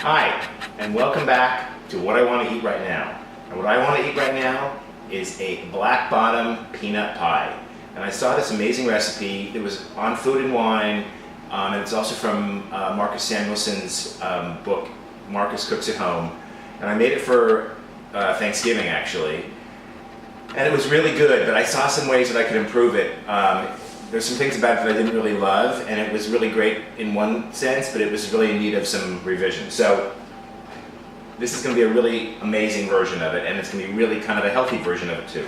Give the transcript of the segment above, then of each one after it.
Hi, and welcome back to What I Want to Eat Right Now. And what I want to eat right now is a black bottom peanut pie. And I saw this amazing recipe. It was on Food and Wine, and it's also from Marcus Samuelson's book, Marcus Cooks at Home. And I made it for Thanksgiving, actually. And it was really good, but I saw some ways that I could improve it. There's some things about it that I didn't really love, and it was really great in one sense, but it was really in need of some revision. So this is going to be a really amazing version of it, and it's going to be really kind of a healthy version of it too.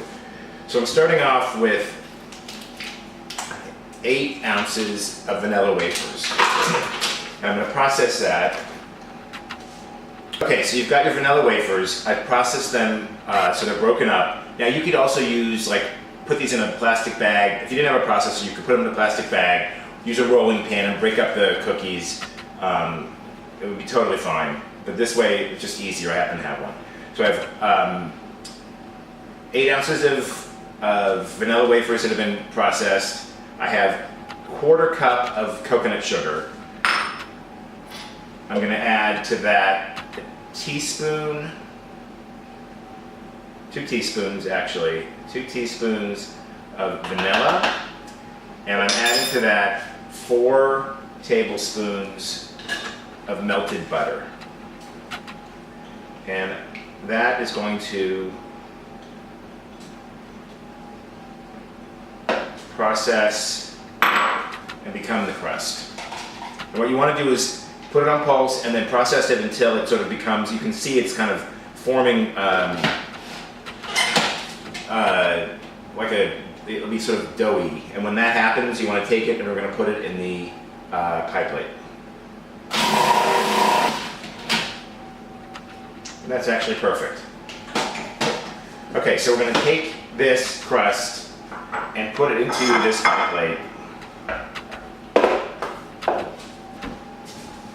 So I'm starting off with 8 ounces of vanilla wafers. And I'm going to process that. Okay, so you've got your vanilla wafers. I've processed them so they're broken up. Now you could also use, put these in a plastic bag. If you didn't have a processor, you could put them in a plastic bag, use a rolling pin and break up the cookies. It would be totally fine. But this way, it's just easier. I happen to have one. So I have 8 ounces of vanilla wafers that have been processed. I have 1/4 cup of coconut sugar. I'm going to add to that a teaspoon, 2 teaspoons actually, 2 teaspoons of vanilla, and I'm adding to that 4 tablespoons of melted butter. And that is going to process and become the crust. And what you want to do is put it on pulse and then process it until it sort of becomes, you can see it's kind of forming it'll be sort of doughy. And when that happens, you want to take it and we're going to put it in the pie plate. And that's actually perfect. Okay, so we're going to take this crust and put it into this pie plate.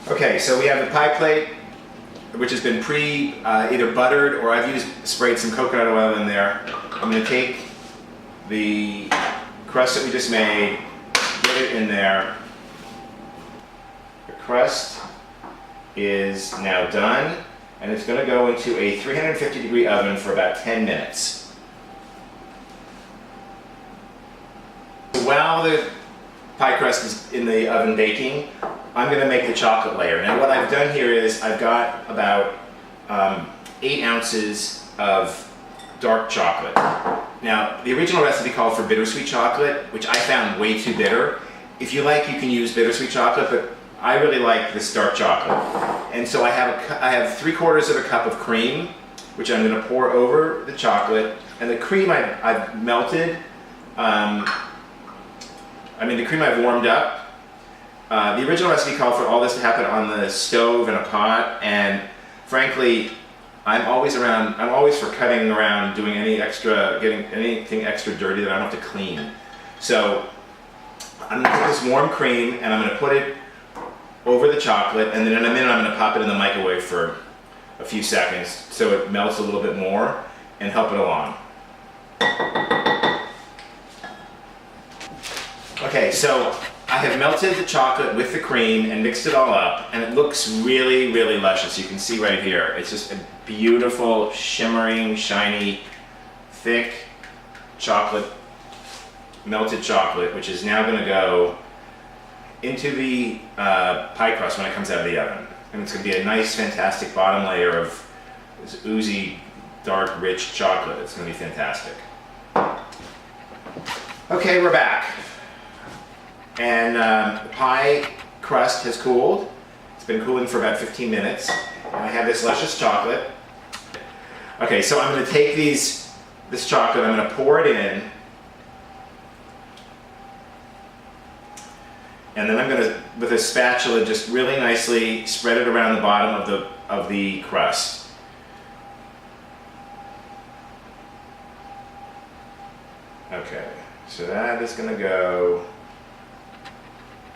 Okay, so we have the pie plate, which has been either buttered or I've sprayed some coconut oil in there. I'm going to take the crust that we just made, get it in there. The crust is now done, and it's going to go into a 350-degree oven for about 10 minutes. While the pie crust is in the oven baking, I'm going to make the chocolate layer. Now what I've done here is I've got about 8 ounces of dark chocolate. Now the original recipe called for bittersweet chocolate, which I found way too bitter. If you like, you can use bittersweet chocolate, but I really like this dark chocolate. And so I have 3/4 of a cup of cream, which I'm going to pour over the chocolate. And the cream I've melted. The cream I've warmed up. The original recipe called for all this to happen on the stove in a pot, and frankly, I'm always for cutting around, doing getting anything extra dirty that I don't have to clean. So I'm going to take this warm cream and I'm going to put it over the chocolate, and then in a minute I'm going to pop it in the microwave for a few seconds so it melts a little bit more and help it along. Okay, so I have melted the chocolate with the cream and mixed it all up, and it looks really, really luscious. You can see right here. It's just a beautiful, shimmering, shiny, thick chocolate, melted chocolate, which is now going to go into the pie crust when it comes out of the oven. And it's going to be a nice, fantastic bottom layer of this oozy, dark, rich chocolate. It's going to be fantastic. Okay, we're back. And the pie crust has cooled. It's been cooling for about 15 minutes. And I have this luscious chocolate. Okay, so I'm going to take this chocolate, I'm going to pour it in. And then I'm going to, with a spatula, just really nicely spread it around the bottom of the crust. Okay, so that is going to go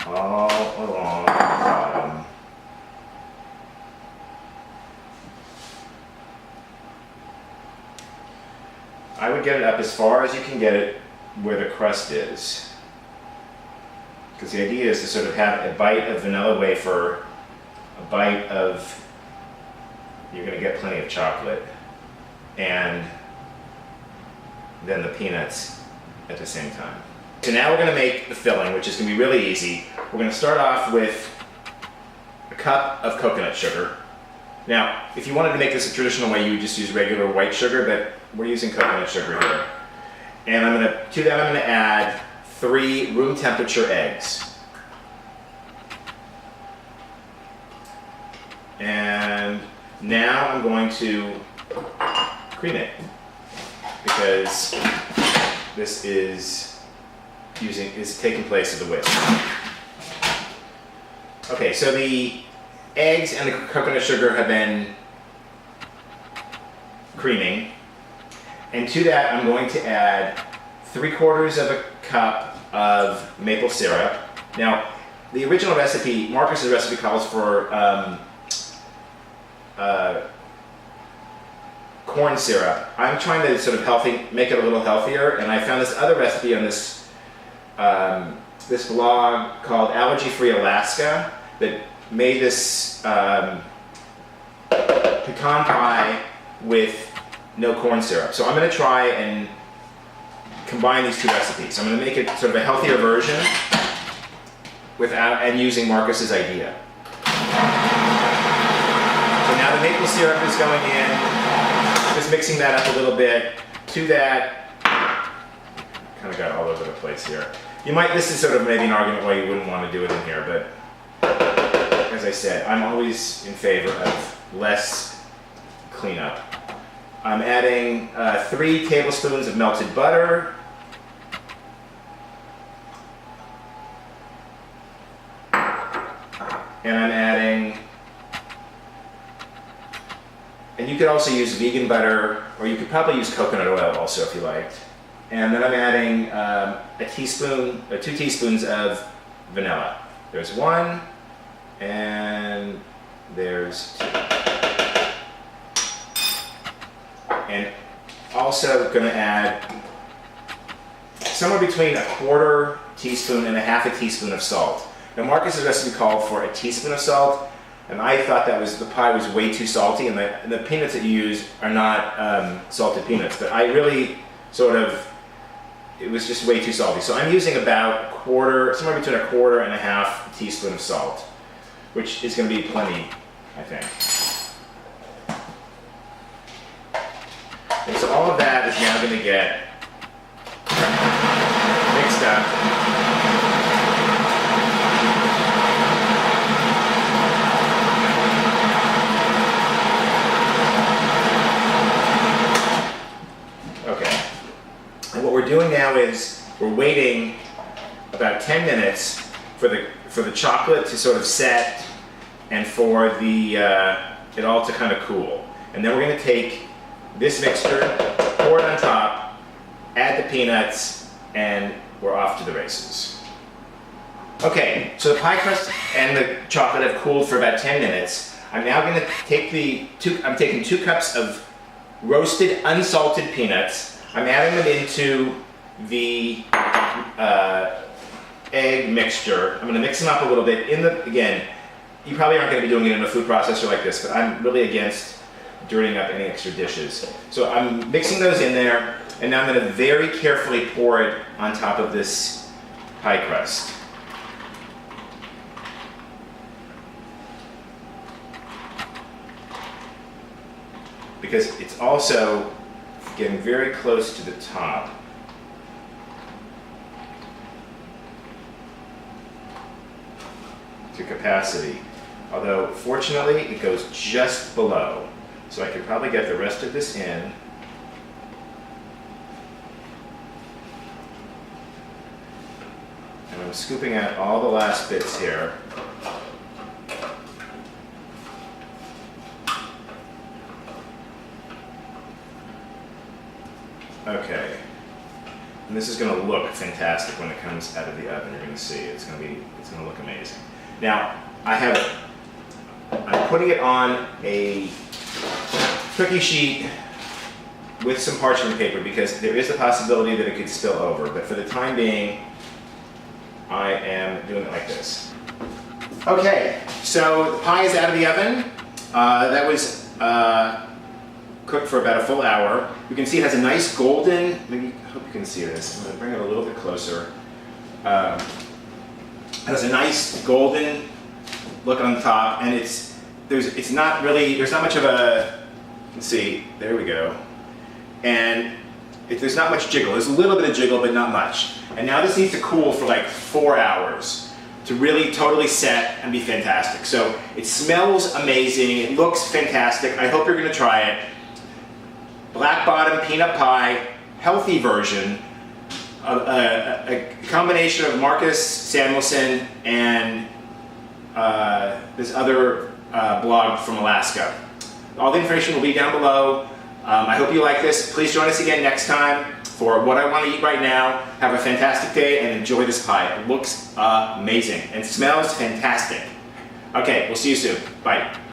all along the bottom. I would get it up as far as you can get it where the crust is. Because the idea is to sort of have a bite of vanilla wafer, a bite of you're going to get plenty of chocolate and then the peanuts at the same time. So now we're going to make the filling, which is going to be really easy. We're going to start off with a cup of coconut sugar. Now, if you wanted to make this a traditional way, you would just use regular white sugar, but we're using coconut sugar here. And to that I'm going to add 3 room temperature eggs. And now I'm going to cream it, because this is taking place of the whisk. Okay, so the eggs and the coconut sugar have been creaming, and to that I'm going to add 3/4 of a cup of maple syrup. Now, the original recipe, Marcus's recipe, calls for corn syrup. I'm trying to sort of make it a little healthier, and I found this other recipe on this this blog called Allergy Free Alaska that made this pecan pie with no corn syrup. So I'm going to try and combine these 2 recipes. I'm going to make it sort of a healthier version and using Marcus's idea. So now the maple syrup is going in, just mixing that up a little bit. To that, kind of got all over the place here. This is sort of maybe an argument why you wouldn't want to do it in here, but as I said, I'm always in favor of less cleanup. I'm adding 3 tablespoons of melted butter. And I'm adding, and you could also use vegan butter, or you could probably use coconut oil also if you liked. And then I'm adding 2 teaspoons of vanilla. There's 1, and there's 2. And also going to add somewhere between 1/4 teaspoon and 1/2 teaspoon of salt. Now, Marcus's recipe called for a teaspoon of salt, and I thought the pie was way too salty, and the peanuts that you use are not salted peanuts, but I really it was just way too salty. So I'm using about somewhere between 1/4 and 1/2 teaspoon of salt, which is going to be plenty, I think. And so all of that is now going to get mixed up. We're doing now is we're waiting about 10 minutes for the chocolate to sort of set and for it all to kind of cool. And then we're going to take this mixture, pour it on top, add the peanuts, and we're off to the races. Okay, so the pie crust and the chocolate have cooled for about 10 minutes. I'm now going to take I'm taking 2 cups of roasted unsalted peanuts. I'm adding them into the egg mixture. I'm going to mix them up a little bit. Again, you probably aren't going to be doing it in a food processor like this, but I'm really against dirtying up any extra dishes. So I'm mixing those in there, and now I'm going to very carefully pour it on top of this pie crust. Because it's also getting very close to the top. To capacity. Although, fortunately, it goes just below. So I could probably get the rest of this in. And I'm scooping out all the last bits here. Okay, and this is going to look fantastic when it comes out of the oven. You're going to see it's going to look amazing. Now, I'm putting it on a cookie sheet with some parchment paper because there is the possibility that it could spill over. But for the time being, I am doing it like this. Okay, so the pie is out of the oven. That was cooked for about a full hour. You can see it has a nice golden, maybe, I hope you can see this. I'm going to bring it a little bit closer. It has a nice golden look on the top, and there's not much of a, let's see, there we go. And there's not much jiggle. There's a little bit of jiggle, but not much. And now this needs to cool for like 4 hours to really totally set and be fantastic. So it smells amazing. It looks fantastic. I hope you're going to try it. Black bottom peanut pie, healthy version, a combination of Marcus Samuelson and this other blog from Alaska. All the information will be down below. I hope you like this. Please join us again next time for What I Want to Eat Right Now. Have a fantastic day and enjoy this pie. It looks amazing and smells fantastic. Okay, we'll see you soon. Bye.